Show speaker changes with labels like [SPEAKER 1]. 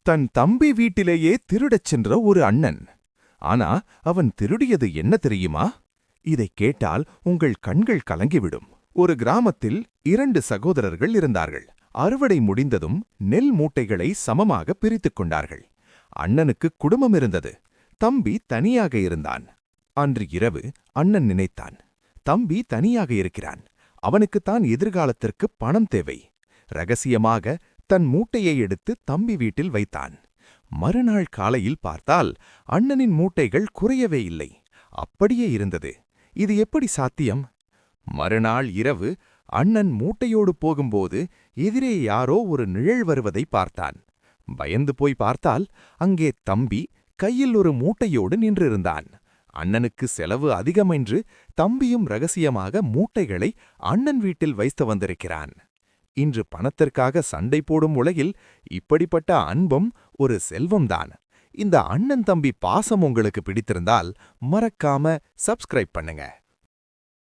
[SPEAKER 1] தன் தம்பி வீட்டிலேயே திருடச் சென்ற ஒரு அண்ணன். ஆனா அவன் திருடியது என்ன தெரியுமா? இதைக் கேட்டால் உங்கள் கண்கள் கலங்கிவிடும். ஒரு கிராமத்தில் 2 சகோதரர்கள் இருந்தார்கள். அறுவடை முடிந்ததும் நெல் மூட்டைகளை சமமாக பிரித்துக் கொண்டார்கள். அண்ணனுக்கு குடும்பம் இருந்தது. தம்பி தனியாக இருந்தான். அன்று இரவு அண்ணன் நினைத்தான், தம்பி தனியாக இருக்கிறான், அவனுக்குத்தான் எதிர்காலத்திற்கு பணம் தேவை. ரகசியமாக தன் மூட்டையை எடுத்து தம்பி வீட்டில் வைத்தான். மறுநாள் காலையில் பார்த்தால் அண்ணனின் மூட்டைகள் குறையவே இல்லை, அப்படியே இருந்தது. இது எப்படி சாத்தியம்? மறுநாள் இரவு அண்ணன் மூட்டையோடு போகும்போது எதிரே யாரோ ஒரு நிழல் வருவதை பார்த்தான். பயந்து போய் பார்த்தால் அங்கே தம்பி கையில் ஒரு மூட்டையோடு நின்றிருந்தான். அண்ணனுக்கு செலவு அதிகமென்று தம்பியும் ரகசியமாக மூட்டைகளை அண்ணன் வீட்டில் வைத்து வந்திருக்கிறான். இன்று பணத்திற்காக சண்டை போடும் உலகில் இப்படிப்பட்ட அன்பும் ஒரு செல்வம்தான். இந்த அண்ணன் தம்பி பாசம் உங்களுக்கு பிடித்திருந்தால் மறக்காம சப்ஸ்கிரைப் பண்ணுங்க.